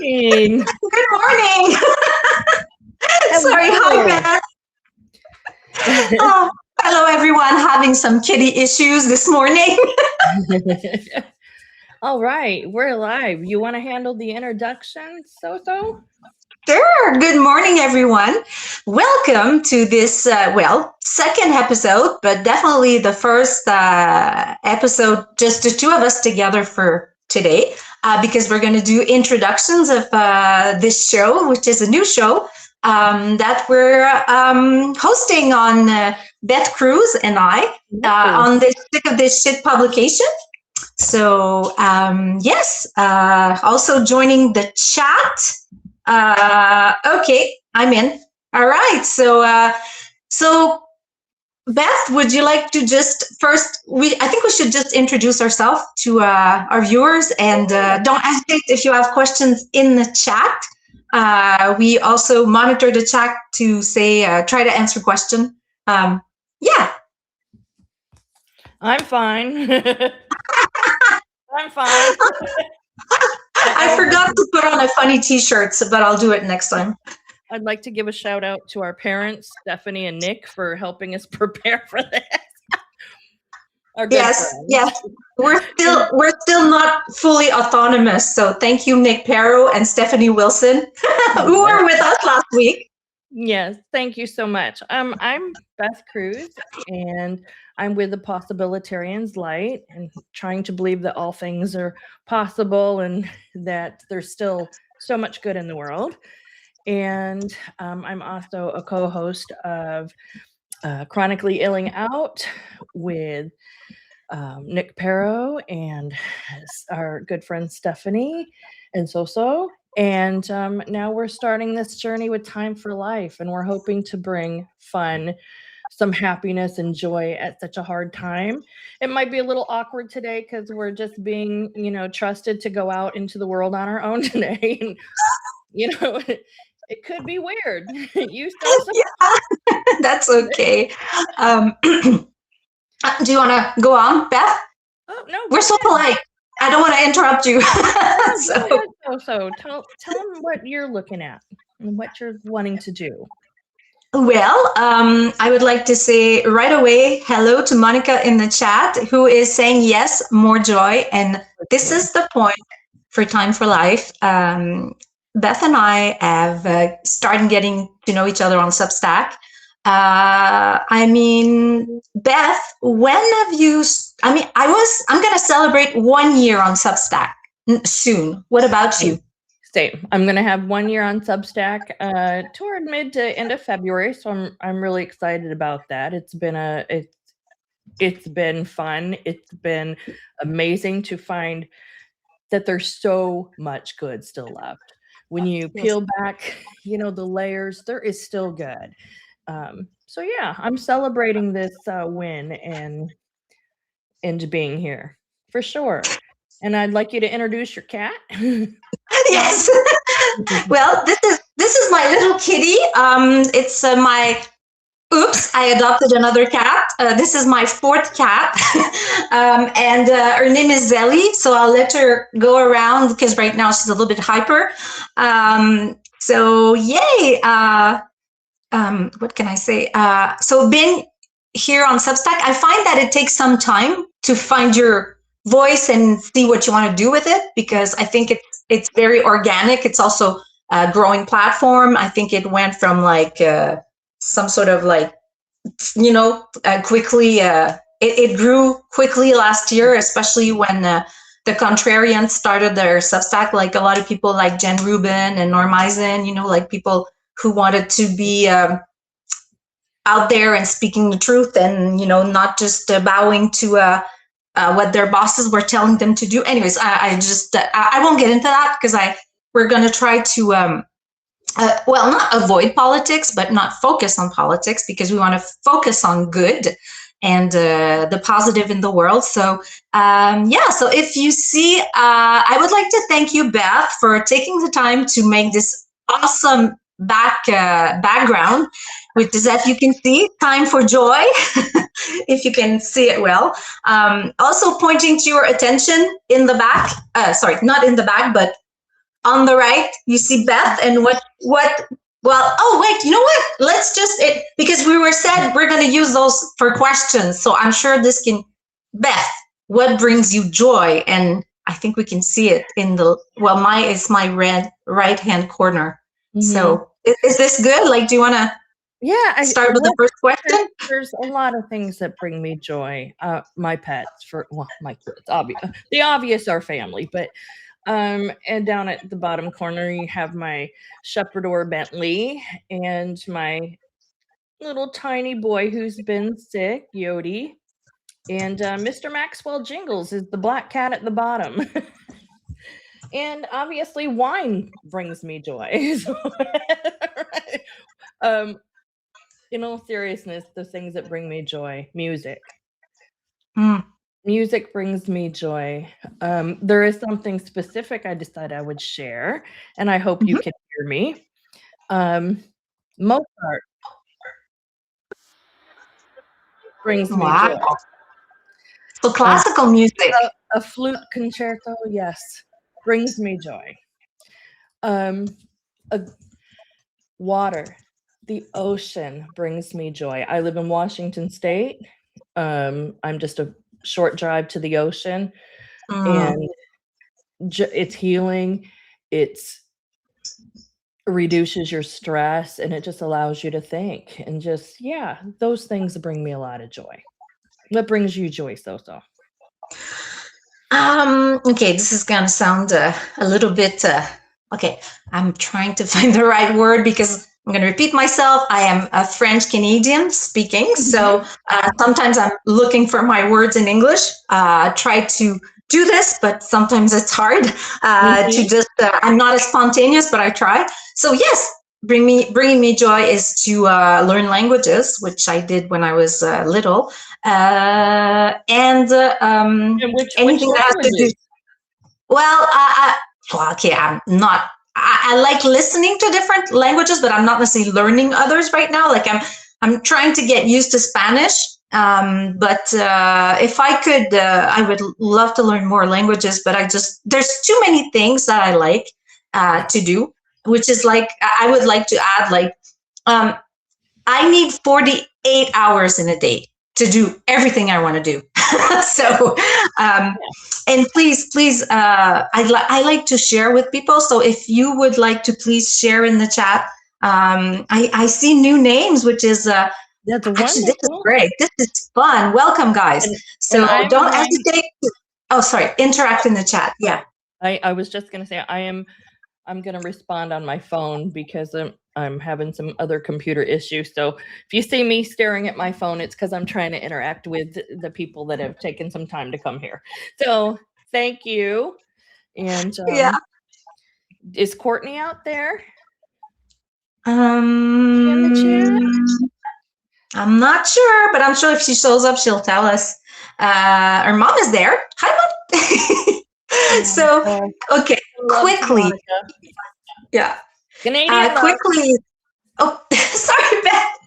morning. Good morning. Sorry, Hello. hi, Beth. Oh, hello, everyone. Having some kitty issues this morning. All right, we're live. You want to handle the introduction, So? Sure. Good morning, everyone. Welcome to this, second episode, but definitely the first episode, just the two of us together for today, because we're going to do introductions of this show, which is a new show that we're hosting on Beth Cruz and I on the Sick of This Shit publication. So, yes, also joining the chat. Okay, I'm in. All right. So Beth, would you like to just first? I think we should just introduce ourselves to our viewers, and don't hesitate if you have questions in the chat. We also monitor the chat to say try to answer question. Yeah. I'm fine. I'm fine. I forgot to put on a funny T-shirt, but I'll do it next time. I'd like to give a shout out to our parents, Stephanie and Nick, for helping us prepare for this. Yes. We're still not fully autonomous. So thank you, Nick Perro and Stephanie Wilson, who were with us last week. Yes, thank you so much. I'm Beth Cruz, and I'm with the Possibilitarians Light, and trying to believe that all things are possible and that there's still so much good in the world. And I'm also a co-host of Chronically Illing Out with Nick Perro and our good friend Stephanie and So. And now we're starting this journey with Time for Life, and we're hoping to bring fun, some happiness and joy at such a hard time. It might be a little awkward today because we're just being, trusted to go out into the world on our own today. And, it could be weird. Yeah, that's okay. Do you want to go on, Beth? Oh, no. We're so polite. I don't want to interrupt you. So tell them what you're looking at and what you're wanting to do. Well, I would like to say right away hello to Monica in the chat, who is saying yes, more joy. And this is the point for Time for Life. Beth and I have started getting to know each other on Substack. Beth, when have you? I'm going to celebrate 1 year on Substack soon. What about you? Same. I'm going to have 1 year on Substack toward mid to end of February. So I'm really excited about that. It's been fun. It's been amazing to find that there's so much good still left. When you peel back, the layers, there is still good. So yeah, I'm celebrating this win and being here for sure. And I'd like you to introduce your cat. Yes. Well, this is my little kitty. It's my. Oops! I adopted another cat. This is my fourth cat, and her name is Zelly. So I'll let her go around because right now she's a little bit hyper. So yay! What can I say? So being here on Substack, I find that it takes some time to find your voice and see what you want to do with it, because I think it's very organic. It's also a growing platform. I think it went from some sort of quickly. It grew quickly last year, especially when the Contrarians started their Substack. Like a lot of people like Jen Rubin and Norm Eisen, like people who wanted to be out there and speaking the truth and, not just bowing to what their bosses were telling them to do. Anyways, I won't get into that because we're going to try to, not avoid politics, but not focus on politics, because we want to focus on good and the positive in the world. So, so if you see, I would like to thank you, Beth, for taking the time to make this awesome background, which is, as you can see, Time for Joy, if you can see it well. Also pointing to your attention in the back, not in the back, but on the right, you see Beth, and well, oh wait, you know what? Let's just because we were said we're going to use those for questions. So I'm sure this can, Beth, what brings you joy? And I think we can see it in my red right-hand corner. Mhm. So is this good? Like, do you want to start with the first question? There's a lot of things that bring me joy. My pets, my kids, the obvious are family, but and down at the bottom corner, you have my Shepherdor Bentley and my little tiny boy who's been sick, Yodi. And Mr. Maxwell Jingles is the black cat at the bottom. And obviously, wine brings me joy. In all seriousness, the things that bring me joy, music. Music brings me joy. There is something specific I decided I would share, and I hope you can hear me. Mozart brings me joy. So classical music. A flute concerto, yes, brings me joy. Water, the ocean brings me joy. I live in Washington State. I'm just a short drive to the ocean, and it's healing. It's reduces your stress, and it just allows you to think, and just those things bring me a lot of joy. What brings you joy, Soso? Okay, this is gonna sound a little bit okay. I'm trying to find the right word because I'm going to repeat myself. I am a French Canadian speaking, so sometimes I'm looking for my words in English. Try to do this, but sometimes it's hard to just. I'm not as spontaneous, but I try. So yes, bringing me joy is to learn languages, which I did when I was little, and anything that has to do. Well, okay, I'm not. I like listening to different languages, but I'm not necessarily learning others right now. Like I'm trying to get used to Spanish. But if I could, I would love to learn more languages, but there's too many things that I like to do, which is like, I would like to add, like, I need 48 hours in a day to do everything I want to do. So, and please, I like to share with people. So if you would like to please share in the chat, I see new names, which is, that's actually, this is great. This is fun. Welcome, guys. So don't hesitate to, interact in the chat. Yeah. I was just going to say, I'm going to respond on my phone because I'm having some other computer issues. So if you see me staring at my phone, it's because I'm trying to interact with the people that have taken some time to come here. So thank you. And is Courtney out there? In the chat? I'm not sure, but I'm sure if she shows up, she'll tell us. Her mom is there. Hi, Mom. So, okay, quickly. Yeah. Quickly. Oh, sorry, Beth.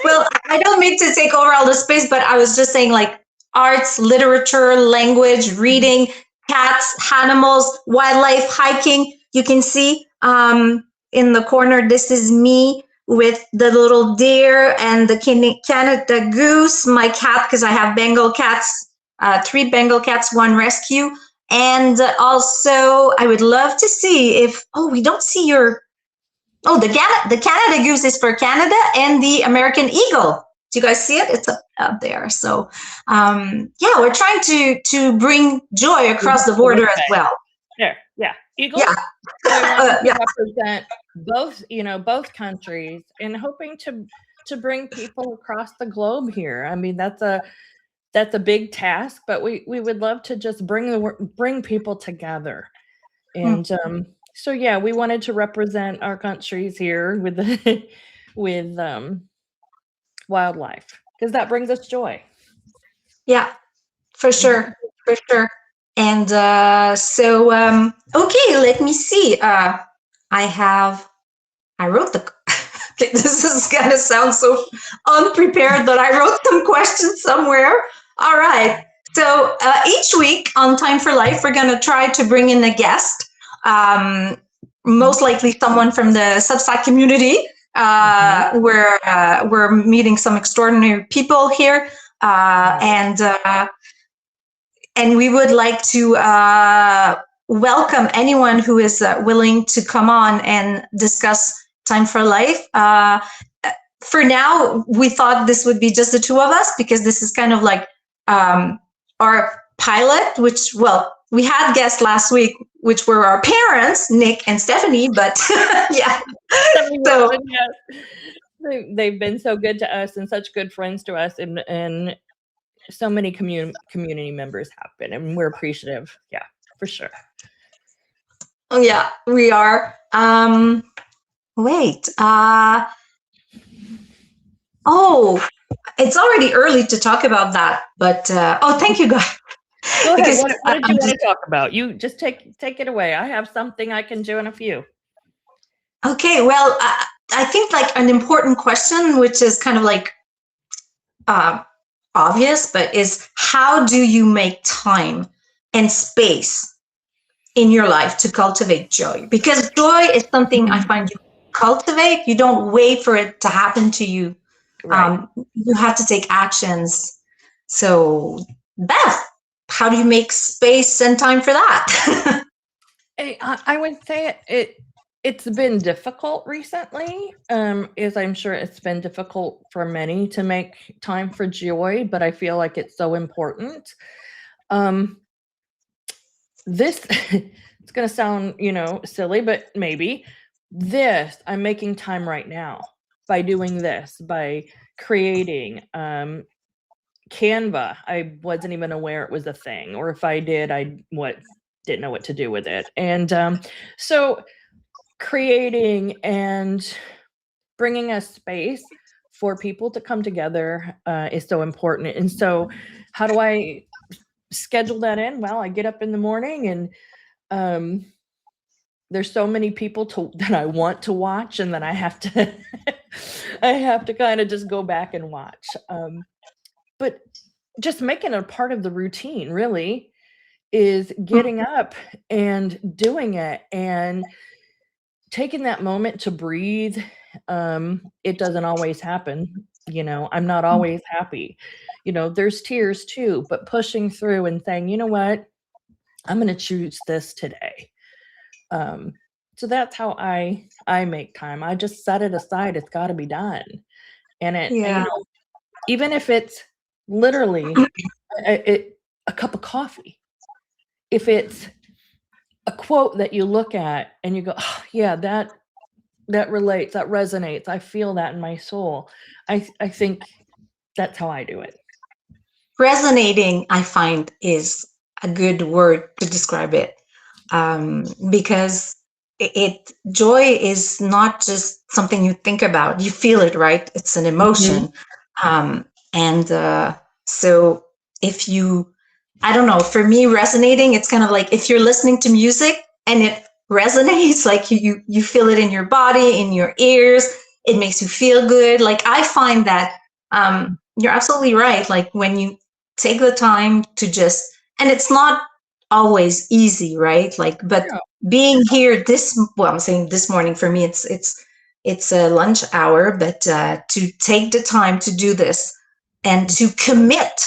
Well, I don't mean to take over all the space, but I was just saying, like, arts, literature, language, reading, cats, animals, wildlife, hiking. You can see in the corner, this is me with the little deer and the Canada goose, my cat, because I have Bengal cats, 3 Bengal cats, 1 rescue. And also, I would love to see if, we don't see your, the Canada goose is for Canada, and the American eagle. Do you guys see it? It's up there. So, we're trying to bring joy across the border as well. There, eagle. Yeah. Represent both countries, and hoping to bring people across the globe here. I mean, that's a big task, but we would love to just bring people together. And we wanted to represent our countries here with wildlife, because that brings us joy. Yeah, for sure. And okay, let me see. I wrote okay, this is gonna sound so unprepared, but I wrote some questions somewhere. All right. So each week on Time for Life, we're gonna try to bring in a guest. most likely someone from the Substack community. We're meeting some extraordinary people here, and we would like to welcome anyone who is willing to come on and discuss Time for Life. For now, we thought this would be just the two of us because this is kind of like our pilot, which, well, we had guests last week, which were our parents, Nick and Stephanie, but yeah. So they've been so good to us and such good friends to us, and so many community members have been, and we're appreciative. Yeah, for sure. Oh yeah, we are. Wait. Oh, it's already early to talk about that, but oh, thank you, guys. Go ahead. What did you want to talk about? You just take it away. I have something I can do in a few. Okay, well, I think like an important question, which is kind of like obvious, but is how do you make time and space in your life to cultivate joy? Because joy is something I find you cultivate. You don't wait for it to happen to you. Right. You have to take actions. So, Beth, how do you make space and time for that? I would say it's been difficult recently, as I'm sure it's been difficult for many to make time for joy, but I feel like it's so important. This, it's going to sound, silly, but maybe I'm making time right now by doing this, by creating, Canva. I wasn't even aware it was a thing, or if I did, didn't know what to do with it. And so creating and bringing a space for people to come together is so important. And so how do I schedule that in? Well, I get up in the morning and there's so many people that I want to watch, and then I have to kind of just go back and watch. But just making it a part of the routine really is getting up and doing it and taking that moment to breathe. It doesn't always happen. I'm not always happy. There's tears too, but pushing through and saying, you know what, I'm going to choose this today. So that's how I make time. I just set it aside. It's got to be done. And even if it's literally a cup of coffee, if it's a quote that you look at and you go, oh, yeah, that relates, that resonates. I feel that in my soul. I think that's how I do it. Resonating, I find, is a good word to describe it, because joy is not just something you think about. You feel it, right? It's an emotion. So if you, I don't know, for me, resonating, it's kind of like if you're listening to music and it resonates, like you feel it in your body, in your ears, it makes you feel good. Like I find that you're absolutely right. Like when you take the time to just, and it's not always easy, right? Like, but being here I'm saying this morning, for me, it's a lunch hour, but to take the time to do this and to commit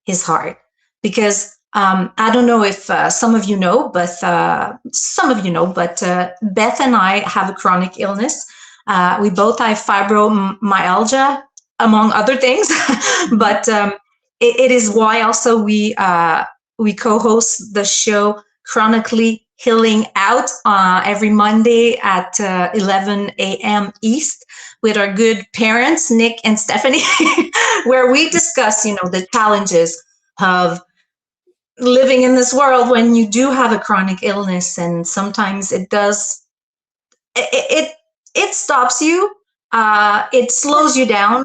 is hard. Because I don't know if some of you know, but Beth and I have a chronic illness. We both have fibromyalgia, among other things. But it is why also we co-host the show Chronically Healing Out every Monday at 11 a.m. East with our good parents, Nick and Stephanie, where we discuss, the challenges of living in this world when you do have a chronic illness, and sometimes it stops you, it slows you down,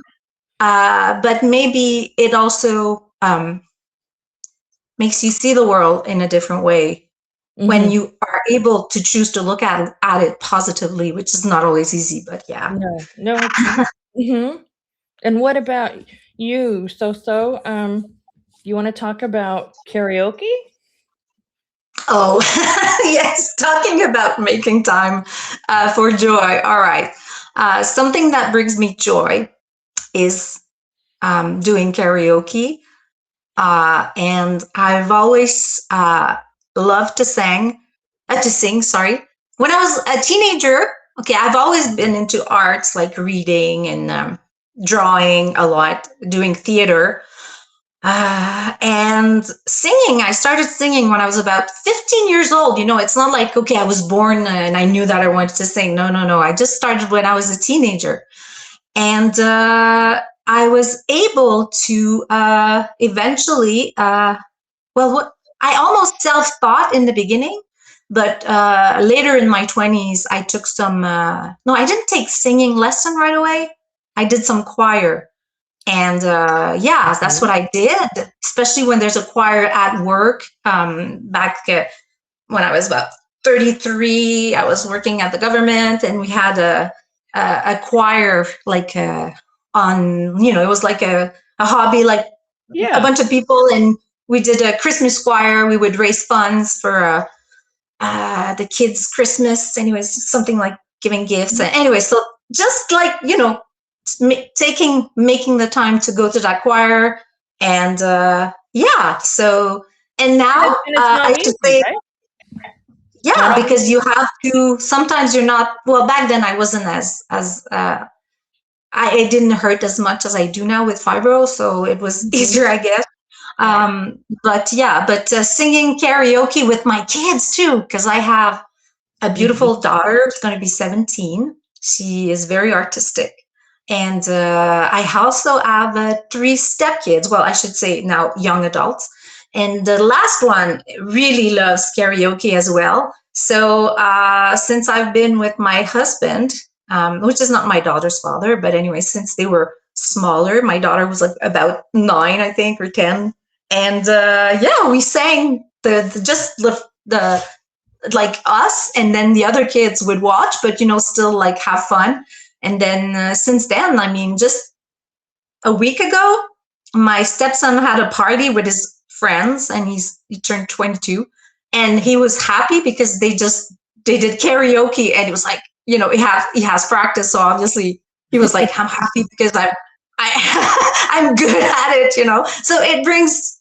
but maybe it also makes you see the world in a different way when you are able to choose to look at it positively, which is not always easy, but yeah. No. And what about you, So? You want to talk about karaoke? Oh, yes, talking about making time for joy. All right. Something that brings me joy is doing karaoke. And I've always loved to sing, sorry. When I was a teenager, okay, I've always been into arts like reading and drawing a lot, doing theater. And singing, I started singing when I was about 15 years old. You know, it's not like, okay, I was born and I knew that I wanted to sing. No, no, no. I just started when I was a teenager. And I was able to eventually, I almost self-taught in the beginning, but later in my 20s, I took no, I didn't take singing lesson right away. I did some choir. And yeah, that's what I did, especially when there's a choir at work. Back when I was about 33, I was working at the government, and we had a choir like on, you know, it was like a hobby, like a bunch of people, and we did a Christmas choir. We would raise funds for the kids' Christmas. Anyways, something like giving gifts. Anyway, so just like, you know, making the time to go to that choir, and yeah. So, and now I should say, right? yeah, because you have to. Sometimes you're not. Well, back then I wasn't as it didn't hurt as much as I do now with fibro, so it was easier, I guess. But yeah, but singing karaoke with my kids too, because I have a beautiful daughter who's going to be 17. She is very artistic. And I also have 3 stepkids. Well, I should say now young adults. And the last one really loves karaoke as well. So since I've been with my husband, which is not my daughter's father, but anyway, since they were smaller, my daughter was like about 9, I think, or 10. And yeah, we sang the like us, and then the other kids would watch, but you know, still like have fun. And then since then, I mean, just a week ago, my stepson had a party with his friends, and he turned 22, and he was happy because they did karaoke, and it was like, you know, he has practice, so obviously he was like, I'm happy because I'm good at it, you know. So it brings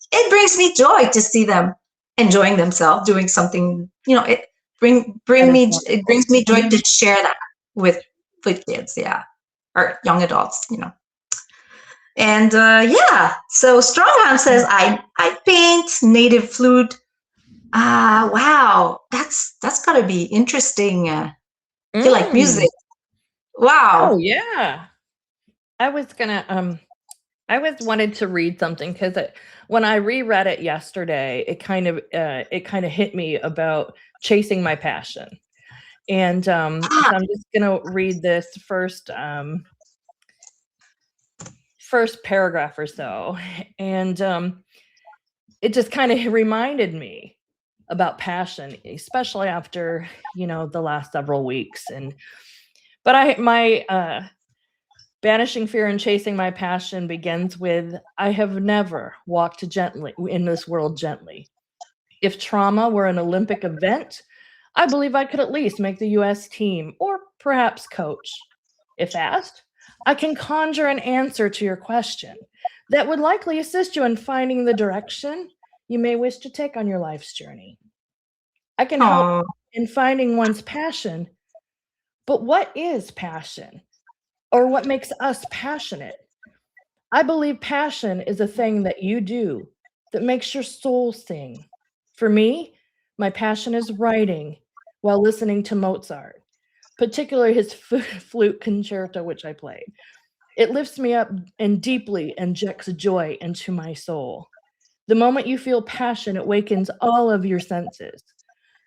me joy to see them enjoying themselves, doing something, you know. It brings me joy to share that with kids, yeah, or young adults, you know. And yeah, so Strongham says I paint native flute. Wow, that's gotta be interesting. You like music? Wow. Oh yeah. I was wanted to read something because when I reread it yesterday, it kind of hit me about chasing my passion. And so I'm just gonna read this first paragraph or so, and it just kind of reminded me about passion, especially after, you know, the last several weeks. But my banishing fear and chasing my passion begins with, I have never walked gently in this world gently. If trauma were an Olympic event, I believe I could at least make the US team, or perhaps coach. If asked, I can conjure an answer to your question that would likely assist you in finding the direction you may wish to take on your life's journey. I can help in finding one's passion, but what is passion? Or what makes us passionate? I believe passion is a thing that you do that makes your soul sing. For me, my passion is writing while listening to Mozart, particularly his flute concerto, which I played. It lifts me up and deeply injects joy into my soul. The moment you feel passion, it wakens all of your senses.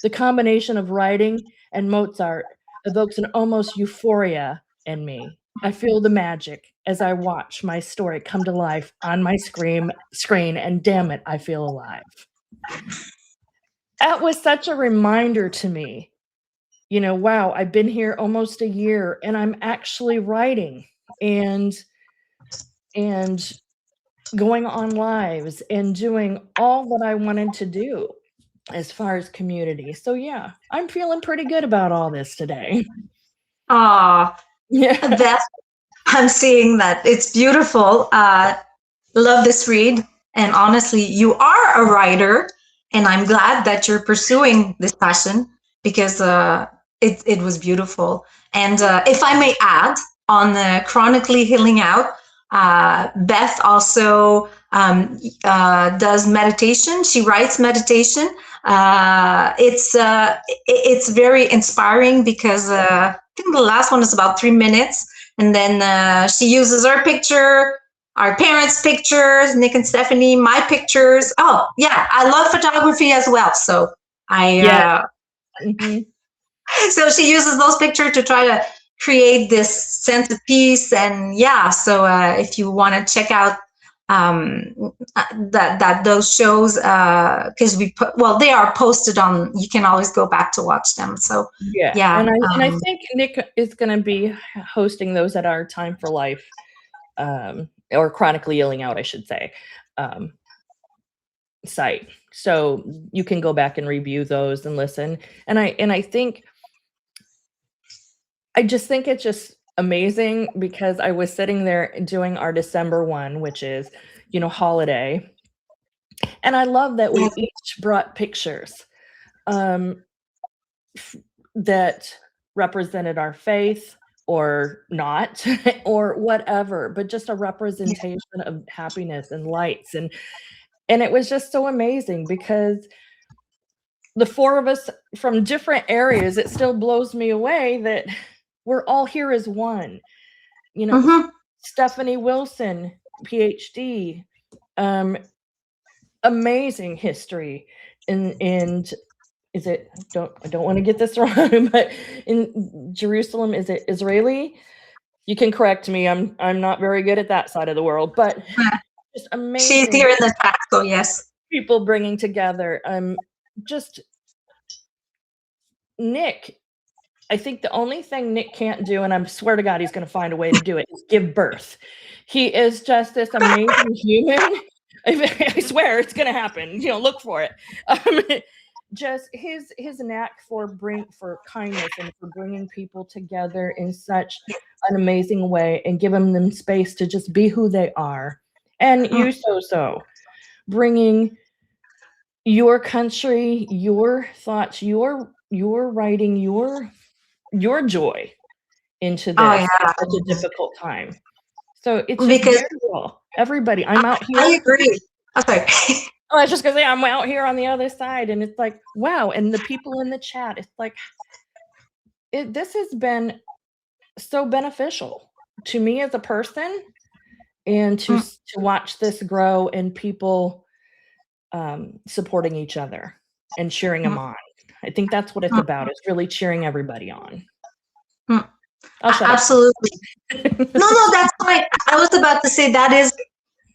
The combination of writing and Mozart evokes an almost euphoria in me. I feel the magic as I watch my story come to life on my screen, and damn it, I feel alive. That was such a reminder to me. You know, wow, I've been here almost a year and I'm actually writing and going on lives and doing all that I wanted to do. as far as community. So yeah, I'm feeling pretty good about all this today. Yeah. Beth, I'm seeing that. It's beautiful. Love this read. And honestly, you are a writer, and I'm glad that you're pursuing this passion because it was beautiful. And if I may add, on the Chronically Healing Out, Beth also does meditation. She writes meditation. It's very inspiring because I think the last one is about 3 minutes, and then she uses her picture, our parents' pictures, Nick and Stephanie, my pictures. Oh, yeah, I love photography as well. So Yeah. Mhm. so she uses those pictures to try to create this sense of peace. And yeah, so if you want to check out that those shows, because they are posted on, you can always go back to watch them. So Yeah. yeah. And I think Nick is going to be hosting those at our Time for Life, or Chronically Healing Out, I should say, site. So you can go back and review those and listen. And I just think it's just amazing because I was sitting there doing our December one, which is, holiday. And I love that we each brought pictures that represented our faith or not, or whatever, but just a representation of happiness and lights. And it was just so amazing because the four of us from different areas, it still blows me away that we're all here as one. Stephanie Wilson, PhD, amazing history, and is it, I don't want to get this wrong, but in Jerusalem, is it Israeli? You can correct me. I'm not very good at that side of the world, but just amazing. She's here in the chat, so yes. People bringing together. Just Nick. I think the only thing Nick can't do, and I swear to God, he's going to find a way to do it, is give birth. He is just this amazing human. I swear it's going to happen. Look for it. Just his knack for kindness and for bringing people together in such an amazing way and giving them space to just be who they are. And you so bringing your country, your thoughts, your writing, your joy into this at such a difficult time. So it's just beautiful. Everybody, I'm out here. I agree. Okay. I was just gonna say I'm out here on the other side, and it's like, wow. And the people in the chat, it's like, this has been so beneficial to me as a person, and to watch this grow and people supporting each other and cheering them on. I think that's what it's about. It's really cheering everybody on. Absolutely. No, that's fine. I was about to say that is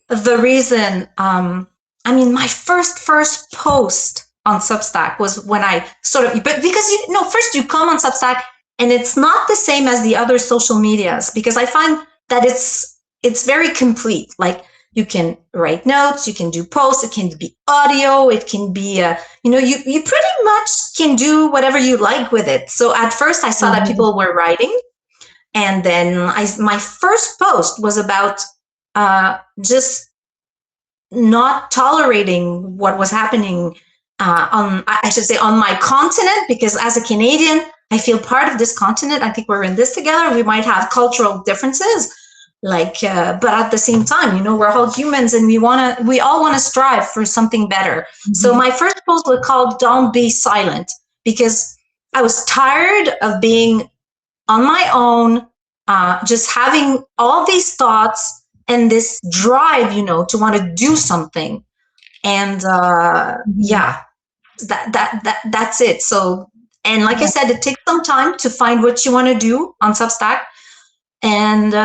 the reason. My first post on Substack was when I but because first you come on Substack and it's not the same as the other social medias, because I find that it's very complete. Like, you can write notes, you can do posts, it can be audio, it can be, you pretty much can do whatever you like with it. So at first I saw that people were writing, and then my first post was about just not tolerating what was happening on my continent, because as a Canadian, I feel part of this continent. I think we're in this together. We might have cultural differences, but at the same time, we're all humans, and we all want to strive for something better. So my first post was called "Don't Be Silent," because I was tired of being on my own, just having all these thoughts and this drive, to want to do something. And that's it. So, and like I said, it takes some time to find what you want to do on Substack. And but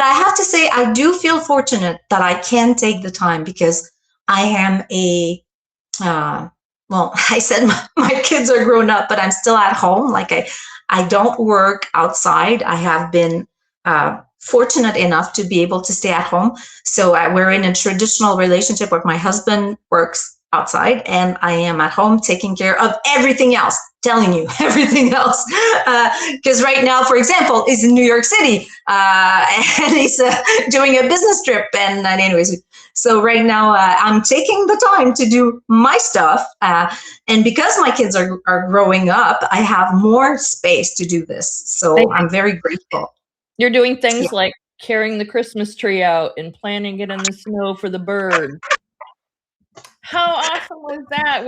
I have to say, I do feel fortunate that I can take the time, because I am I said my kids are grown up, but I'm still at home. Like, I don't work outside. I have been fortunate enough to be able to stay at home. So we're in a traditional relationship where my husband works outside, and I am at home taking care of everything else. Telling you everything else, because right now, for example, he's in New York City, and he's doing a business trip. And anyways, so right now I'm taking the time to do my stuff, and because my kids are growing up, I have more space to do this. So I'm very grateful. You're doing things like carrying the Christmas tree out and planting it in the snow for the birds. How awesome was that?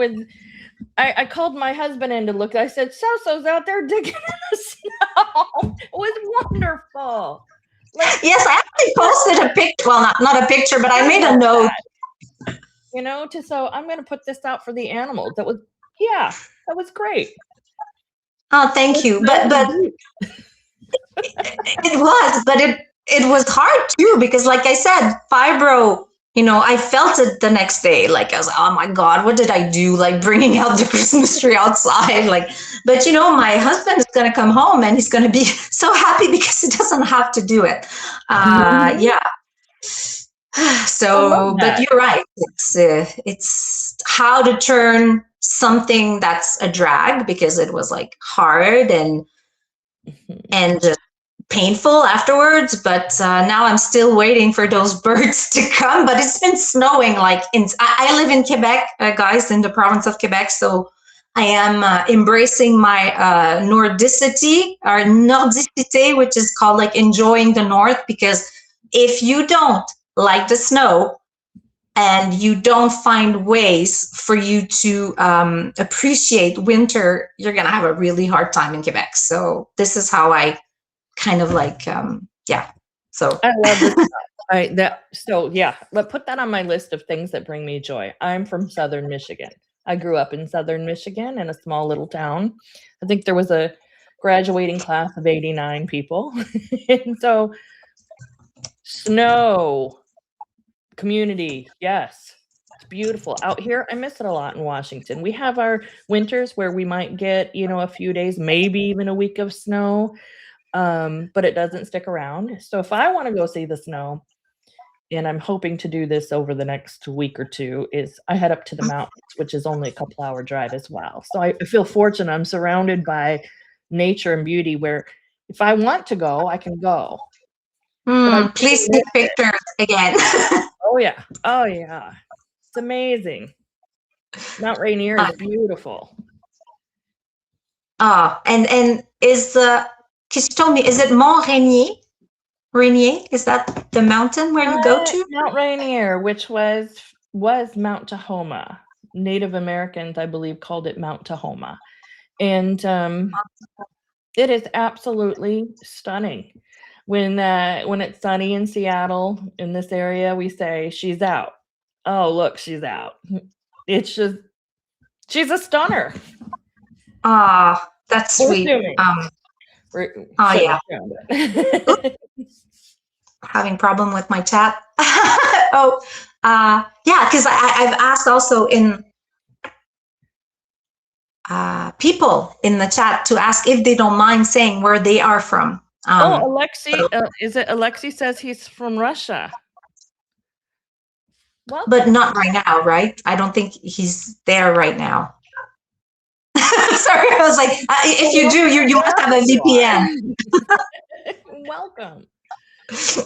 I called my husband in to look. I said, "So-so's out there digging in the snow." It was wonderful. Yes, I actually posted a picture. Well, not a picture, but I made a note. So I'm going to put this out for the animals. That was great. Oh, thank you. But it was, but it was hard too, because like I said, fibro, I felt it the next day. Like I was like, oh my God, what did I do? Like bringing out the Christmas tree outside. But my husband is going to come home and he's going to be so happy because he doesn't have to do it. Yeah. So, but you're right. It's how to turn something that's a drag, because it was like hard and painful afterwards, but now I'm still waiting for those birds to come. But it's been snowing I live in Quebec, guys, in the province of Quebec, so I am embracing my nordicity, or nordicité, which is called like enjoying the north, because if you don't like the snow and you don't find ways for you to appreciate winter, you're gonna have a really hard time in Quebec. So this is how I kind of so I love this. Let's put that on my list of things that bring me joy. I'm from Southern Michigan. I grew up in Southern Michigan in a small little town. I think there was a graduating class of 89 people. And so snow, community, yes, it's beautiful out here. I miss it a lot in Washington. We have our winters where we might get a few days, maybe even a week of snow. But it doesn't stick around. So if I want to go see the snow, and I'm hoping to do this over the next week or two, is I head up to the mountains, which is only a couple-hour drive as well. So I feel fortunate. I'm surrounded by nature and beauty, where if I want to go, I can go. Please take pictures again. Oh yeah. It's amazing. Mount Rainier is beautiful. And because you told me, is it Mont Rainier? Rainier, is that the mountain where you go to? Mount Rainier, which was Mount Tahoma. Native Americans, I believe, called it Mount Tahoma. And it is absolutely stunning. When it's sunny in Seattle, in this area, we say, she's out. Oh, look, she's out. It's just, she's a stunner. That's sweet. Yeah. Having problem with my chat. Yeah, because I've asked also in people in the chat to ask if they don't mind saying where they are from. Alexei, is it Alexei says he's from Russia? Well, but not right now, right? I don't think he's there right now. Sorry, I was like, if you do, you must have a VPN. Welcome.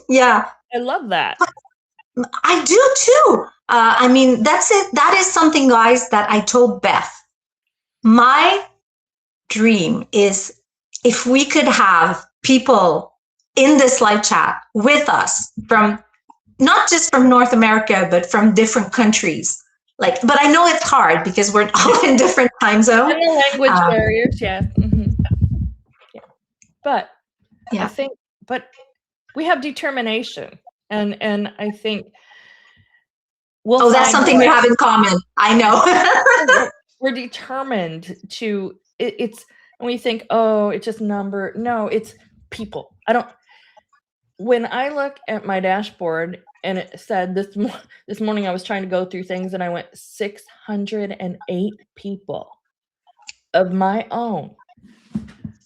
Yeah. I love that. I do too. I mean, that's it. That is something, guys, that I told Beth. My dream is if we could have people in this live chat with us from not just from North America, but from different countries. But I know it's hard because we're all in different time zones. And the language barriers, yeah. Mm-hmm. Yeah. But yeah. I think, we have determination, and I think we'll. That's something we have in common. I know. We're determined to. It's and we think, oh, it's just number. No, it's people. When I look at my dashboard and it said this morning, I was trying to go through things and I went 608 people of my own.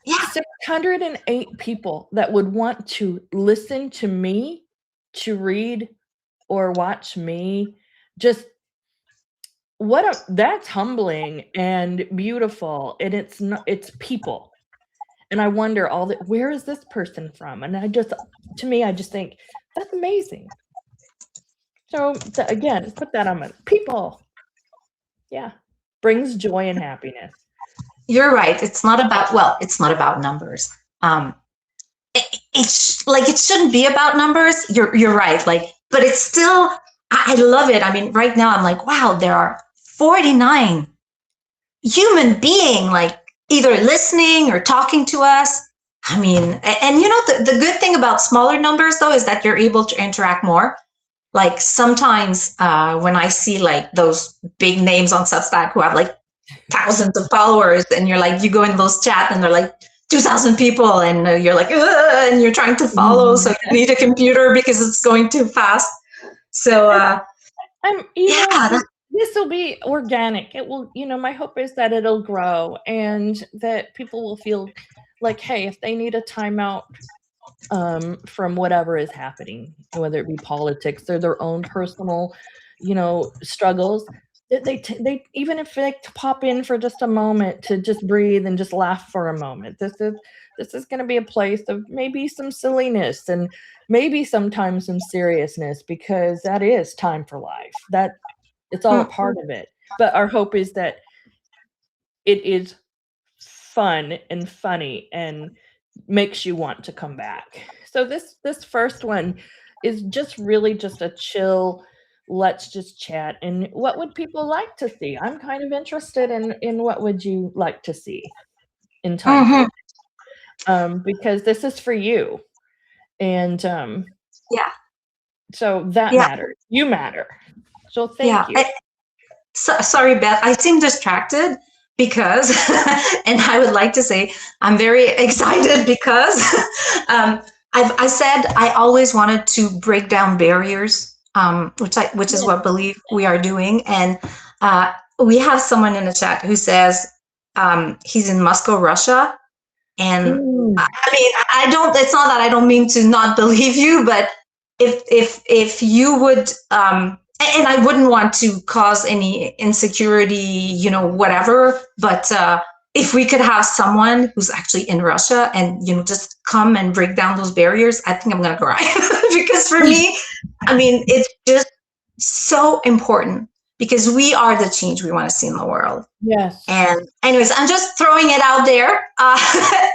Yeah. 608 people that would want to listen to me, to read or watch me just that's humbling and beautiful, and it's not, it's people. And I wonder where is this person from? And to me, I just think that's amazing. So again, put that on my people. Yeah. Brings joy and happiness. You're right. It's not about numbers. It's like, it shouldn't be about numbers. You're right. Like, but it's still, I love it. I mean, right now I'm like, wow, there are 49 human being, like, either listening or talking to us. I mean, and you know, the good thing about smaller numbers though is that you're able to interact more. Like sometimes when I see like those big names on Substack who have like thousands of followers, and you're like, you go in those chats and they're like 2,000 people, and you're like, ugh, and you're trying to follow, so you need a computer because it's going too fast. So this will be organic. It will, my hope is that it'll grow and that people will feel like, hey, if they need a timeout from whatever is happening, whether it be politics or their own personal, struggles, they even if they pop in for just a moment to just breathe and just laugh for a moment. This is going to be a place of maybe some silliness and maybe sometimes some seriousness, because that is time for life. That it's all a part of it. But our hope is that it is fun and funny and makes you want to come back. So this first one is just really just a chill, let's just chat. And what would people like to see? I'm kind of interested in what would you like to see in time, because this is for you. And so that matters. You matter. So thank you. Sorry, Beth, I seem distracted because, and I would like to say, I'm very excited because I said I always wanted to break down barriers, which is what I believe we are doing. And we have someone in the chat who says he's in Moscow, Russia. And I mean, it's not that I don't mean to not believe you, but if you would, and I wouldn't want to cause any insecurity, whatever, but if we could have someone who's actually in Russia and, just come and break down those barriers, I think I'm going to cry. Because for me, I mean, it's just so important, because we are the change we want to see in the world. Yes. And anyways, I'm just throwing it out there,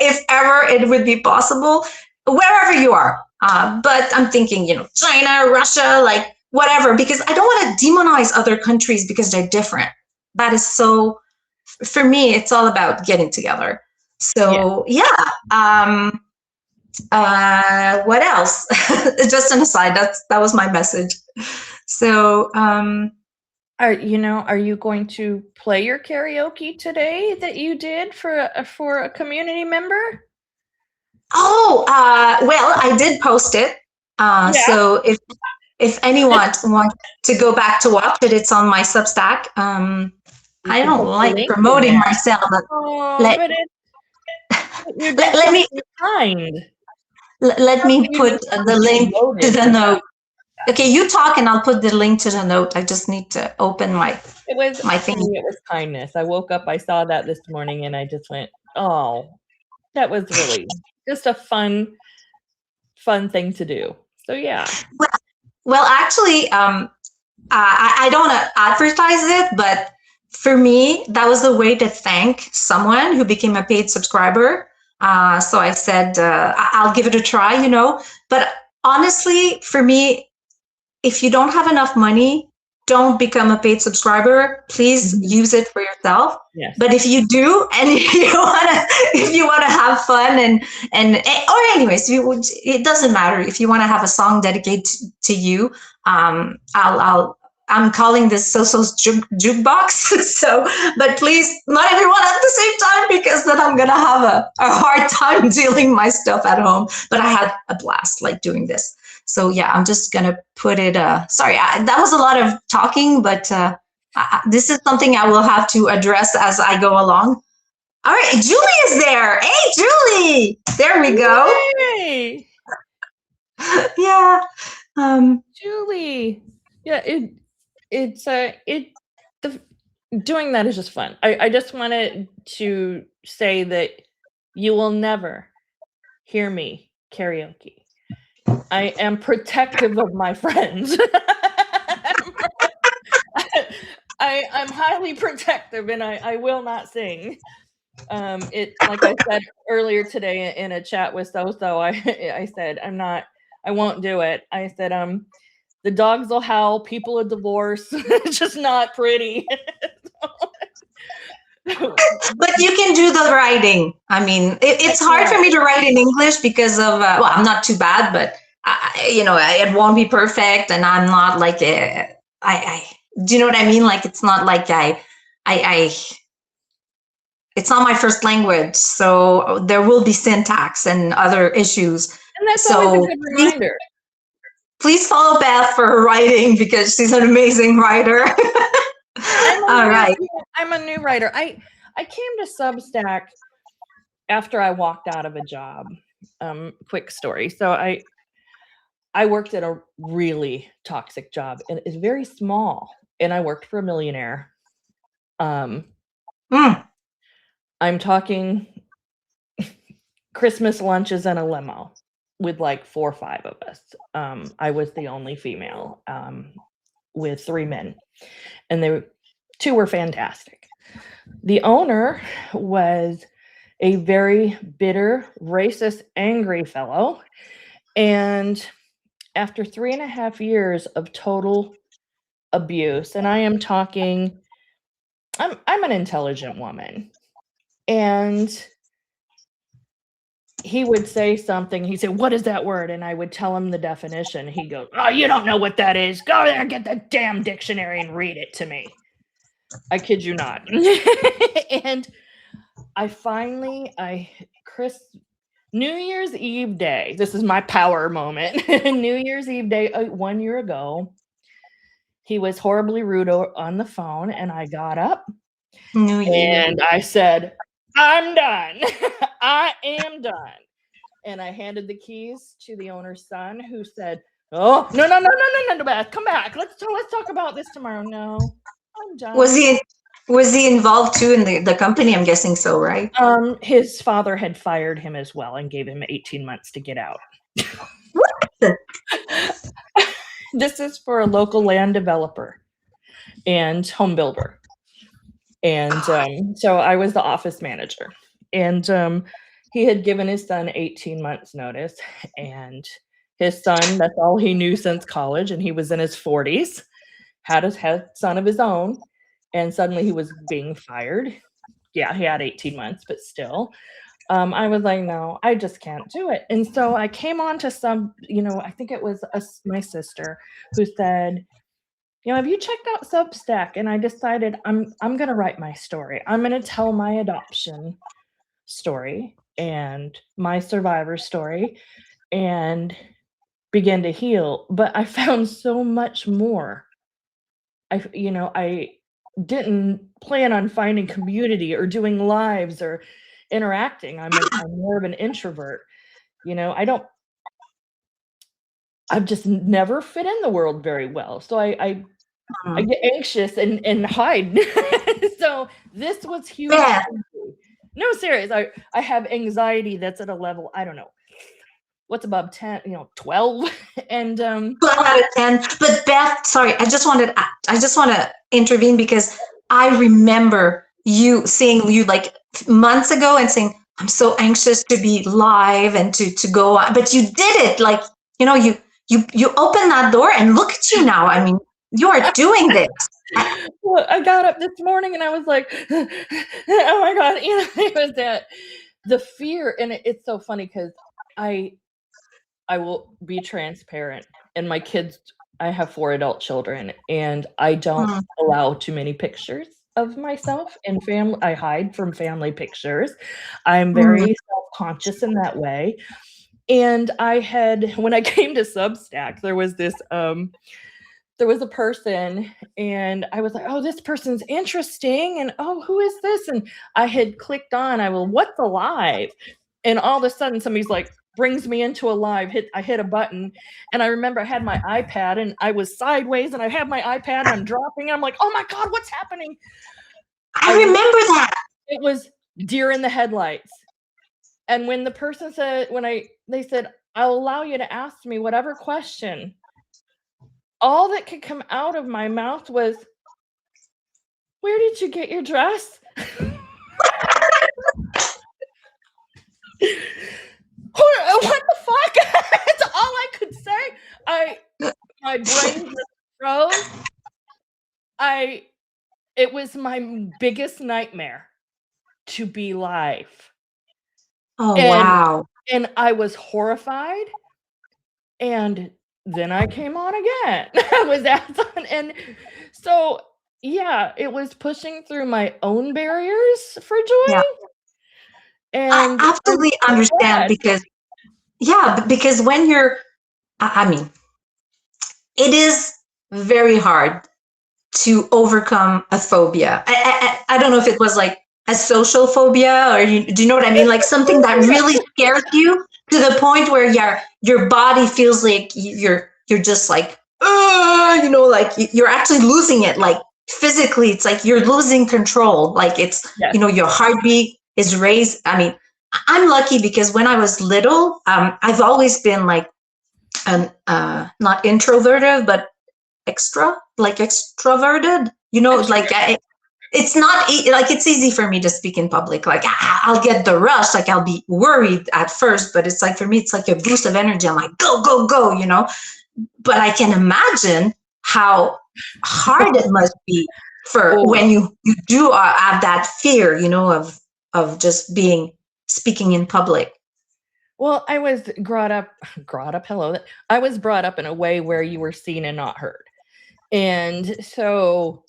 if ever it would be possible, wherever you are. But I'm thinking, China, Russia, like, whatever, because I don't want to demonize other countries because they're different. That is so, for me, it's all about getting together. So what else? Just an aside, that was my message. So are you going to play your karaoke today that you did for a community member? Well, I did post it. So if anyone wants to go back to watch it, it's on my Substack. I don't like promoting myself, but let me put the link to the note. Okay, you talk and I'll put the link to the note. I just need to open my thing. It was kindness. I woke up, I saw that this morning, and I just went, oh, that was really just a fun thing to do. So yeah. Well, actually, I don't advertise it, but for me, that was a way to thank someone who became a paid subscriber. So I said, I'll give it a try, But honestly, for me, if you don't have enough money, don't become a paid subscriber. Please use it for yourself. Yes. But if you do, and if you wanna have fun or anyways, it doesn't matter. If you want to have a song dedicated to you, I'm calling this Soso's jukebox. So, but please, not everyone at the same time, because then I'm gonna have a hard time dealing my stuff at home. But I had a blast like doing this. So yeah, I'm just gonna put it. Sorry, that was a lot of talking, but this is something I will have to address as I go along. All right, Julie is there. Hey, Julie. There we go. Yay! Yeah. Julie. Yeah. doing that is just fun. I just wanted to say that you will never hear me karaoke. I am protective of my friends. I'm highly protective, and I will not sing. It like I said earlier today in a chat with So, I said I won't do it. I said the dogs will howl, people will divorce. It's just not pretty. But you can do the writing. I mean, it's hard for me to write in English because of, well, I'm not too bad, but it won't be perfect. And I'm not like, do you know what I mean? Like, it's not like it's not my first language. So there will be syntax and other issues. And that's always a good reminder. Please follow Beth for her writing because she's an amazing writer. All right. I'm a new writer. I came to Substack after I walked out of a job. Quick story. So I worked at a really toxic job, and it's very small. And I worked for a millionaire. I'm talking Christmas lunches and a limo with like 4 or 5 of us. I was the only female with 3 men, and 2 were fantastic. The owner was a very bitter, racist, angry fellow. And after 3.5 years of total abuse, and I am talking, I'm an intelligent woman, and he would say something. He said, "What is that word?" And I would tell him the definition. He goes, "Oh, you don't know what that is. Go there and get the damn dictionary and read it to me." I kid you not. And New Year's Eve day, this is my power moment. New Year's Eve day, 1 year ago, he was horribly rude on the phone, and I got up and I said, "I'm done. I am done." And I handed the keys to the owner's son, who said, "Oh, no, Beth, come back. Let's talk about this tomorrow." "No, I'm done." Was he involved too in the company? I'm guessing so, right? His father had fired him as well and gave him 18 months to get out. This is for a local land developer and home builder. And so I was the office manager. And he had given his son 18 months notice. And his son, that's all he knew since college, and he was in his 40s, had a son of his own. And suddenly he was being fired. Yeah, he had 18 months, but still. I was like, no, I just can't do it. And so I came on to I think it was my sister who said, "Have you checked out Substack?" And I decided I'm going to write my story. I'm going to tell my adoption story and my survivor story and begin to heal. But I found so much more. I didn't plan on finding community or doing lives or interacting. I'm more of an introvert. I've just never fit in the world very well. So I get anxious and hide. So this was huge. Yeah. No, serious. I have anxiety that's at a level, I don't know. What's above 10, 12? And 12 out of 10. But Beth, sorry, I just want to intervene because I remember seeing you like months ago and saying, "I'm so anxious to be live and to go on." But you did it. Like, you opened that door and look at you now. I mean, you are doing this. Well, I got up this morning and I was like, oh my God, it was the fear. And it's so funny because I will be transparent. And my kids, I have 4 adult children, and I don't allow too many pictures of myself and family. I hide from family pictures. I'm very self-conscious in that way. And when I came to Substack, there was a person, and I was like, "Oh, this person's interesting." And, "Oh, who is this?" And I had clicked on, "What's a live?" And all of a sudden somebody's like, brings me into a live. I hit a button, and I remember I had my iPad and I was sideways, and I have my iPad and I'm dropping. And I'm like, "Oh my God, what's happening?" I remember that. It was deer in the headlights. And when the person said, they said, I'll allow you to ask me whatever question, all that could come out of my mouth was, where did you get your dress? What the fuck? That's all I could say. My brain just froze. It was my biggest nightmare to be live. Oh, wow. And I was horrified. And then I came on again. I was asked on. And so, yeah, it was pushing through my own barriers for joy. Yeah. And I absolutely understand because when you're, I mean, it is very hard to overcome a phobia. I don't know if it was like a social phobia or do you know what I mean? Like something that really scares you to the point where your body feels like you're just like, like you're actually losing it. Like physically, it's like you're losing control. Like it's, your heartbeat is raised. I mean, I'm lucky because when I was little, I've always been like not introverted, but extroverted, like it's not like it's easy for me to speak in public. Like I'll get the rush, like I'll be worried at first, but it's like for me, it's like a boost of energy. I'm like, go, go, go, but I can imagine how hard it must be for when you do have that fear, of just speaking in public. Well, I was I was brought up in a way where you were seen and not heard. And so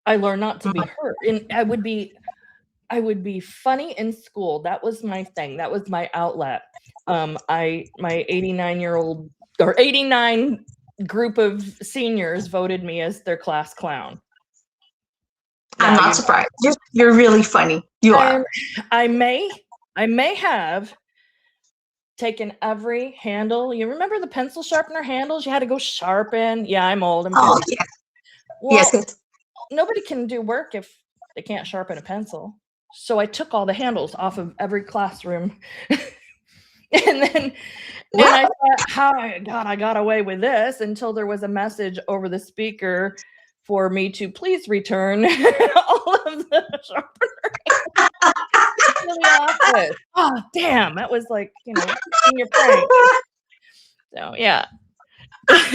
I learned not to be heard. And I would be funny in school. That was my thing. That was my outlet. My 89-year-old or 89 group of seniors voted me as their class clown. I'm not surprised. You're really funny. You are. I may have taken every handle. You remember the pencil sharpener handles? You had to go sharpen. Yeah, I'm old. Oh, yes. Well, yes. Nobody can do work if they can't sharpen a pencil. So I took all the handles off of every classroom. And I thought, I got away with this until there was a message over the speaker for me to please return all of the sharpener to the office. Oh, damn. That was like, senior prank. So, yeah. That's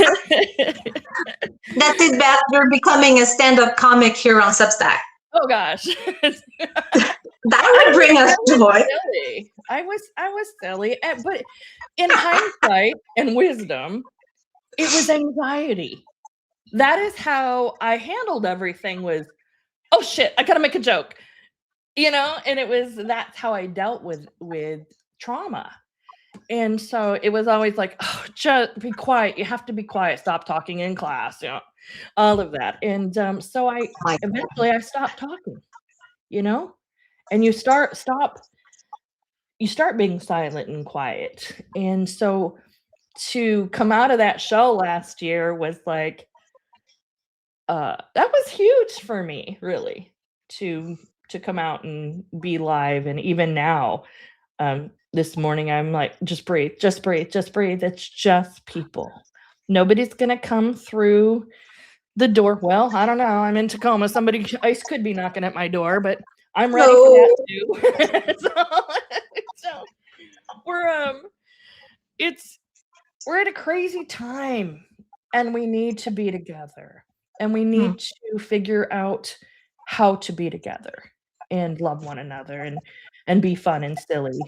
it, Beth. You're becoming a stand-up comic here on Substack. Oh, gosh. That would bring us joy. Silly. I was silly. But in hindsight and wisdom, it was anxiety. That is how I handled everything was, oh shit, I gotta make a joke, and that's how I dealt with trauma. And so it was always like, oh, just be quiet. You have to be quiet. Stop talking in class, all of that. And so eventually I stopped talking, and you start being silent and quiet. And so to come out of that show last year was like, that was huge for me, really, to come out and be live. And even now, this morning, I'm like, just breathe, just breathe, just breathe. It's just people. Nobody's going to come through the door. Well, I don't know. I'm in Tacoma. ICE could be knocking at my door, but I'm ready for that too. so we're at a crazy time, and we need to be together. And we need to figure out how to be together and love one another and be fun and silly.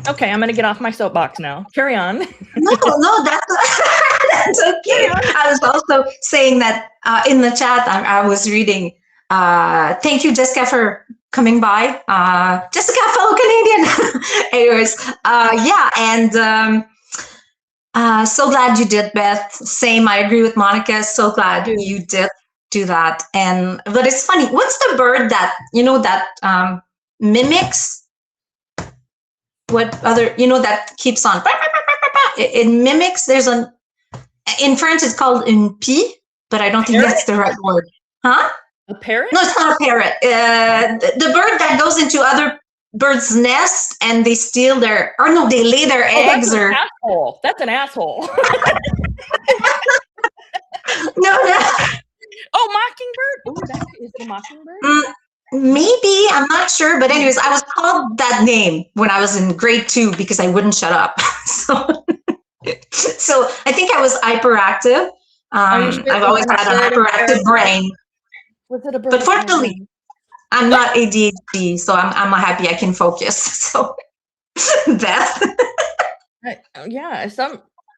Okay, I'm going to get off my soapbox now. Carry on. No, that's okay. I was also saying that in the chat, I was reading, thank you, Jessica, for coming by. Jessica, fellow Canadian. Anyways, yeah, and so glad you did, Beth. Same, I agree with Monica. So glad you did do that. But it's funny. What's the bird that that mimics? What other that keeps on? It mimics. There's in French it's called une pie, but I don't think that's the right word. Huh? A parrot? No, it's not a parrot. The bird that goes into other birds' nests and they steal their, or no, they lay their eggs. That's an Or asshole. That's an asshole. no. Oh, mockingbird. Oh, is it a mockingbird? Maybe, I'm not sure, but anyways, I was called that name when I was in grade 2 because I wouldn't shut up. So I think I was hyperactive. Sure I've always had an hyperactive brain. Was it a bird? But fortunately, I'm not ADHD, so I'm happy I can focus. So Beth. Yeah,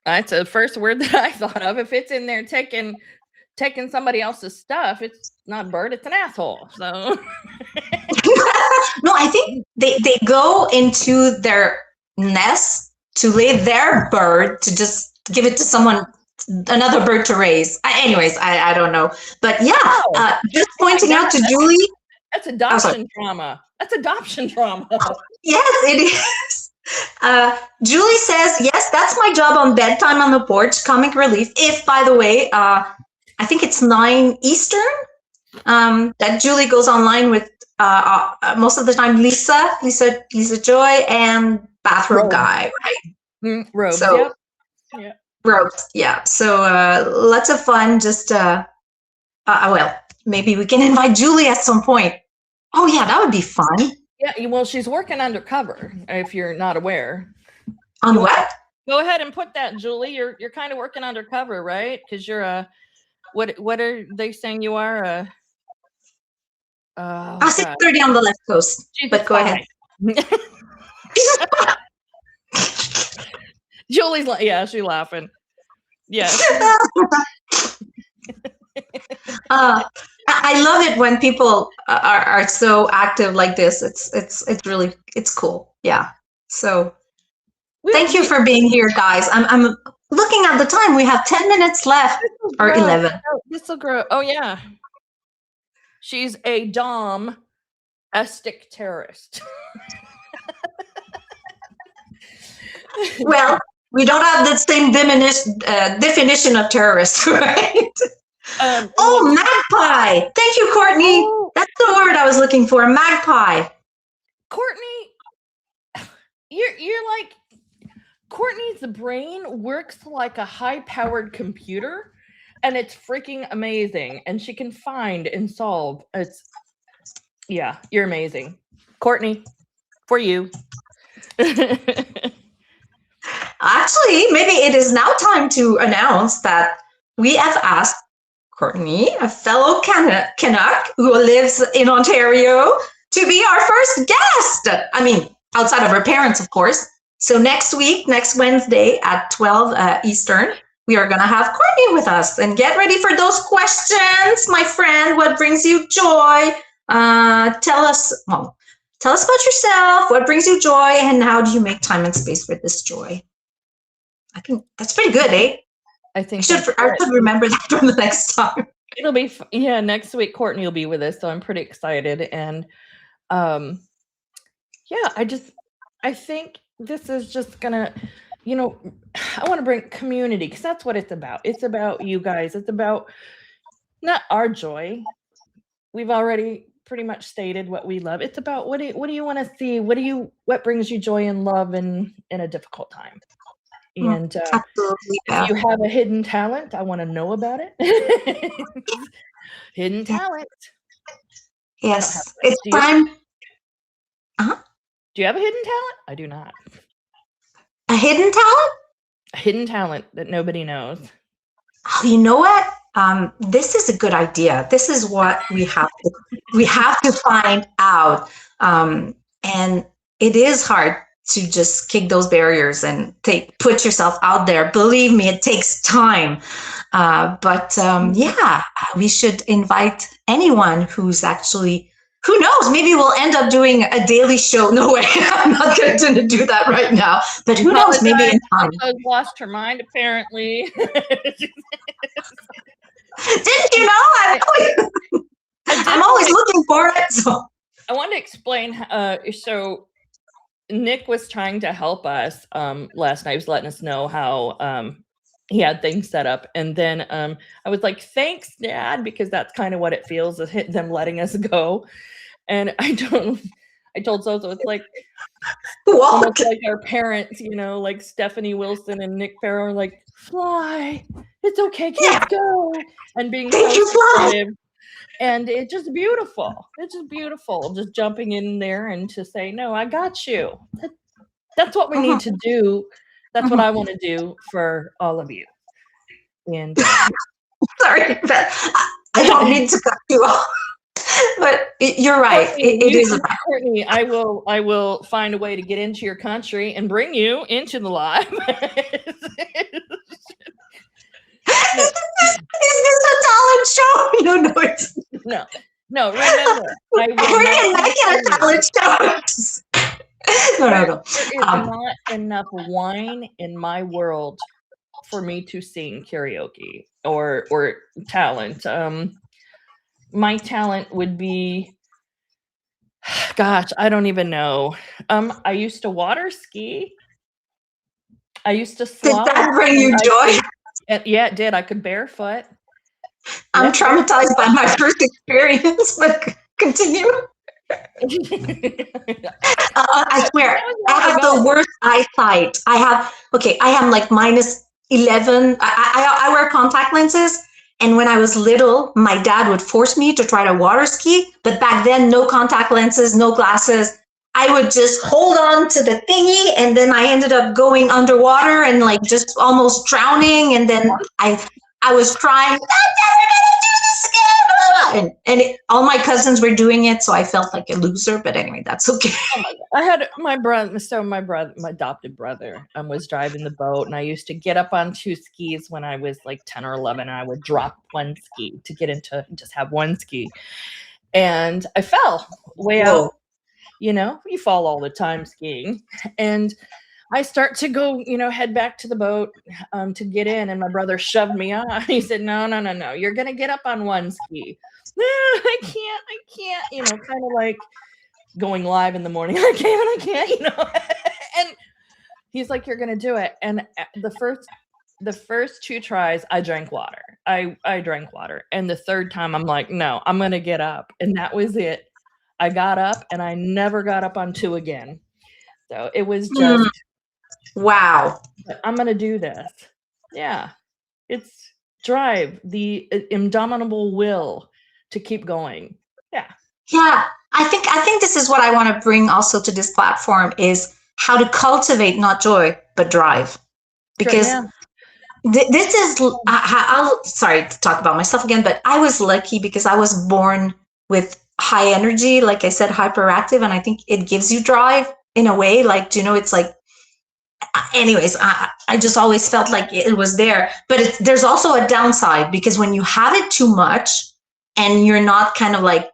that's the first word that I thought of. If it's in there taking somebody else's stuff, it's not a bird, it's an asshole. So No, I think they go into their nest to lay their bird to just give it to someone, another bird to raise. Anyways, I don't know. But yeah, just pointing out to Julie. That's adoption trauma. That's adoption trauma. Yes, it is. Julie says, yes, that's my job on bedtime on the porch, comic relief. If, by the way, I think it's 9 Eastern, that Julie goes online with most of the time Lisa Joy, and Bathrobe Guy, right? Robes, so, yep. Robes, yeah. So lots of fun. Just well, maybe we can invite Julie at some point. Oh yeah, that would be fun. Yeah, well, she's working undercover. If you're not aware. On what? Go ahead and put that, Julie. You're kind of working undercover, right? Because you're a what are they saying you are? 6:30 on the left coast. But go ahead. Julie's she's laughing. Yes. I love it when people are so active like this. It's really cool. Yeah. So thank you for being here, guys. I'm looking at the time. We have 10 minutes left, or 11. This will grow. Oh yeah. She's a domestic terrorist. Well, we don't have the same definition of terrorist, right? Magpie. Thank you, Courtney. Oh. That's the word I was looking for. Magpie. Courtney, you're like, Courtney's brain works like a high-powered computer, and it's freaking amazing. And she can find and solve. You're amazing, Courtney. For you. Actually, maybe it is now time to announce that we have asked Courtney, a fellow Canuck who lives in Ontario, to be our first guest. I mean, outside of her parents, of course. So next Wednesday at 12 Eastern, we are going to have Courtney with us. And get ready for those questions, my friend. What brings you joy? Tell us about yourself. What brings you joy? And how do you make time and space for this joy? I think that's pretty good, eh? I think I should remember that for the next time. It'll be next week Courtney will be with us, so I'm pretty excited. And I think this is just gonna, I want to bring community, because that's what it's about. It's about you guys. It's about not our joy. We've already pretty much stated what we love. It's about what do you want to see? What brings you joy and love in a difficult time? And if you have a hidden talent, I want to know about it. Hidden talent. Yes. It's time. Do you have a hidden talent? I do not. A hidden talent? A hidden talent that nobody knows. Oh, you know what? This is a good idea. This is what we have to find out. And it is hard to just kick those barriers and put yourself out there. Believe me, it takes time. But we should invite anyone who's actually, who knows, maybe we'll end up doing a daily show. No way, I'm not going to do that right now. But who knows, maybe in time. I've lost her mind, apparently. Didn't you know? I'm always looking for it. So I want to explain. So Nick was trying to help us last night. He was letting us know how he had things set up, and then I was like, "Thanks, Dad," because that's kind of what it feels, is them letting us go. And I told Zozo, it's like almost like our parents, like Stephanie Wilson and Nick Farrow are like, "Fly, it's okay, kids, go," and being so supportive. And it's just beautiful. It's just beautiful, just jumping in there and to say, "No, I got you." That's what we need to do. That's what I want to do for all of you. And sorry, but I don't mean to cut you off. But you're right. Courtney, it is. Courtney, I will find a way to get into your country and bring you into the live. Is this a talent show? No, it's no. Remember, we're gonna make it a talent show. No. There is not enough wine in my world for me to sing karaoke or talent. My talent would be, gosh, I don't even know. I used to water ski. I used to slide. Did that bring you joy? Yeah, it did. I could barefoot. I'm traumatized by my first experience, but continue. I swear, I have the worst eyesight. I have like -11. I wear contact lenses. And when I was little, my dad would force me to try to water ski. But back then, no contact lenses, no glasses. I would just hold on to the thingy, and then I ended up going underwater and like just almost drowning. And then I was crying, "I'm never gonna do this again!" And all my cousins were doing it, so I felt like a loser. But anyway, that's okay. I had my adopted brother, was driving the boat, and I used to get up on 2 skis when I was like 10 or 11. And I would drop 1 ski to get into just have 1 ski, and I fell way out. You fall all the time skiing, and I start to go, head back to the boat to get in, and my brother shoved me off. He said, "No, you're gonna get up on 1 ski." "No, I can't," kind of like going live in the morning. I can't, and he's like, "You're gonna do it." And the first 2 tries, I drank water. I drank water, and the third time, I'm like, "No, I'm gonna get up," and that was it. I got up, and I never got up on 2 again. So it was just. Wow. I'm going to do this. Yeah. It's drive, the indomitable will to keep going. Yeah. Yeah. I think this is what I want to bring also to this platform, is how to cultivate not joy, but drive. Because this is, sorry to talk about myself again, but I was lucky because I was born with high energy, like I said, hyperactive. And I think it gives you drive in a way, like, it's like, anyways, I just always felt like it was there. But there's also a downside, because when you have it too much and you're not kind of like,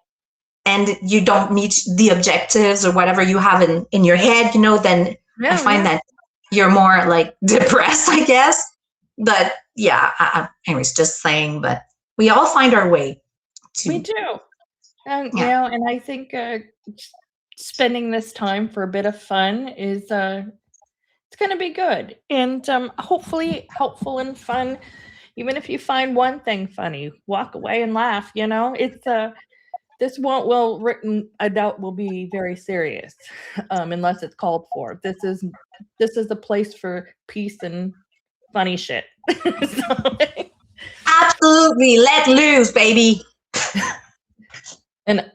and you don't meet the objectives or whatever you have in your head, then I find that you're more like depressed, I guess. But yeah, anyways, just saying, but we all find our way. We do. And, and I think spending this time for a bit of fun is, it's going to be good, and hopefully helpful and fun. Even if you find one thing funny, walk away and laugh. It's this written, I doubt, will be very serious unless it's called for. This is a place for peace and funny shit. Absolutely, let loose, baby. And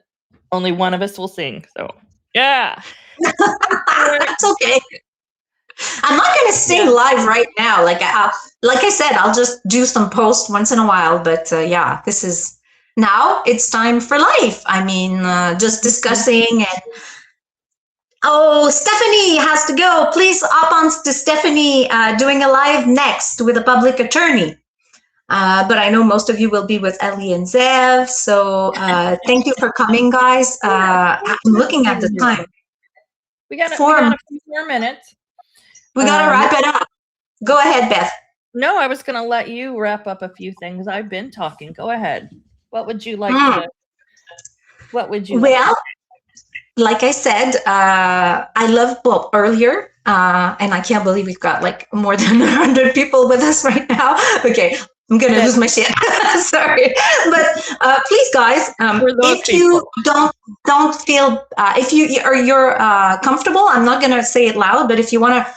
only one of us will sing. So yeah, that's okay. I'm not going to sing live right now. Like I said, I'll just do some posts once in a while. But this is, now it's time for life. I mean, just discussing. And Stephanie has to go. Please hop on to Stephanie doing a live next with a public attorney. But I know most of you will be with Ellie and Zev. So thank you for coming, guys. I'm looking at the time. We got a few more minutes. We got to wrap it up. Go ahead, Beth. No, I was going to let you wrap up a few things. I've been talking. Go ahead. What would you like to? What would you? Well, like I said, earlier, And I can't believe we've got like more than 100 people with us right now. Okay, I'm gonna lose my shit. Sorry, but please, guys, if you don't feel if you're comfortable, I'm not gonna say it loud, but if you want to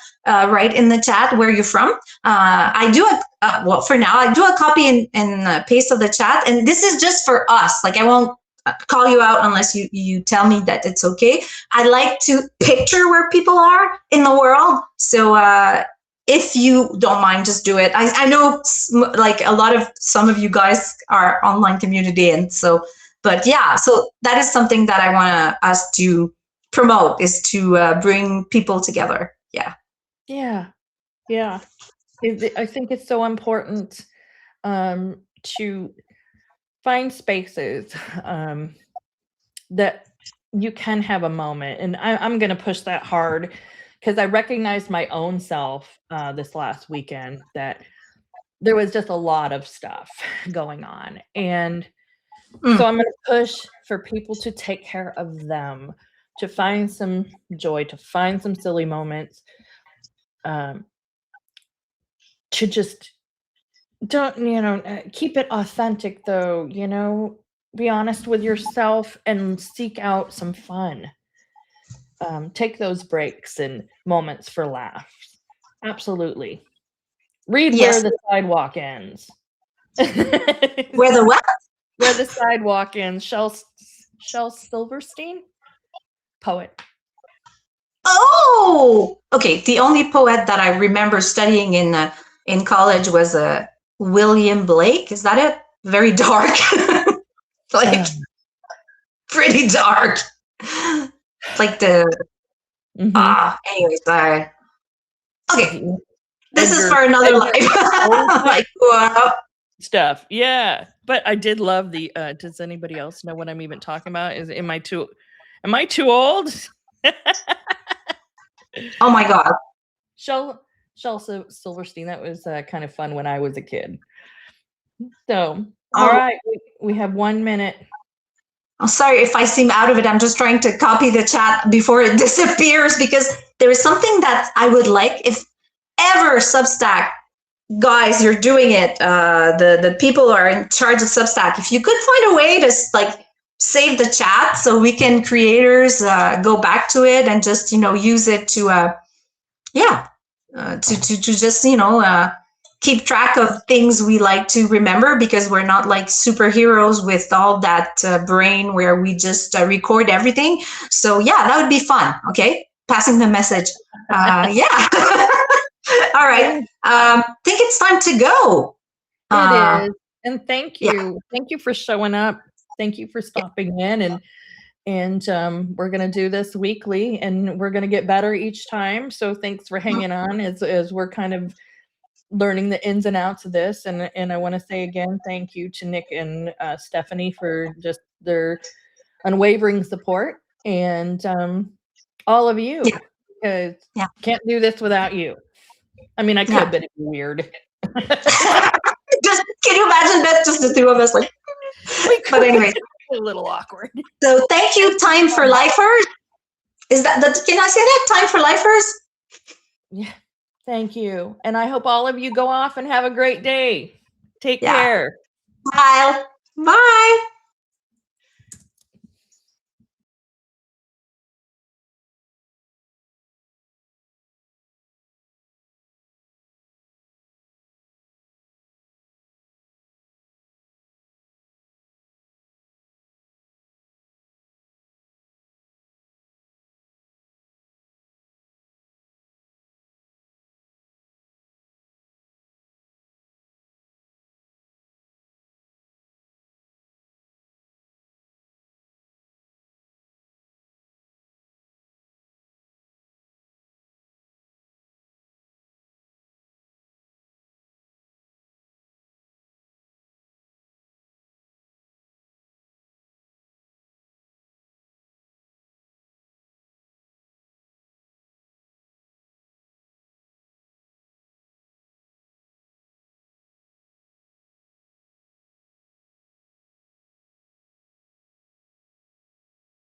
write in the chat where you're from, I do well, for now, I do a copy and paste of the chat, and this is just for us. Like, I won't call you out unless you tell me that it's okay. I like to picture where people are in the world. So if you don't mind, just do it. I know like some of you guys are online community, and so, but yeah, so that is something that I want us to promote, is to bring people together. Yeah. I think it's so important to find spaces that you can have a moment. And I'm going to push that hard, because I recognized my own self this last weekend, that there was just a lot of stuff going on. And so I'm going to push for people to take care of them, to find some joy, to find some silly moments, to just don't, keep it authentic, though, be honest with yourself and seek out some fun. Take those breaks and moments for laughs. Absolutely. Read Where the Sidewalk Ends. Where the what? Where the Sidewalk Ends. Shel Silverstein, poet. Oh, okay. The only poet that I remember studying in college was William Blake. Is that it? Very dark. Like pretty dark. Like the anyways, okay. This is for another life. Like, wow. Stuff. Yeah. But I did love the does anybody else know what I'm even talking about? Am I too old? Oh my God. Shel Silverstein. That was kind of fun when I was a kid. So, all right, we have 1 minute. I'm sorry if I seem out of it. I'm just trying to copy the chat before it disappears, because there is something that I would like, if ever Substack, guys, you're doing it. The people who are in charge of Substack, if you could find a way to like save the chat so we can creators go back to it and just use it to to just keep track of things we like to remember, because we're not like superheroes with all that brain where we just record everything. So yeah, that would be fun. Okay, passing the message. Yeah. All right. Think it's time to go. It is. And thank you. Yeah. Thank you for showing up. Thank you for stopping in, and we're going to do this weekly, and we're going to get better each time. So thanks for hanging on as we're kind of learning the ins and outs of this. And I want to say again, thank you to Nick and Stephanie for just their unwavering support, and all of you, because can't do this without you. I mean, I could, but it'd be weird. Just can you imagine that? Just the two of us, like. But anyway, a little awkward. So thank you, Time for Lifers. Is that can I say that? Time for Lifers? Yeah. Thank you. And I hope all of you go off and have a great day. Take care. Bye. Bye.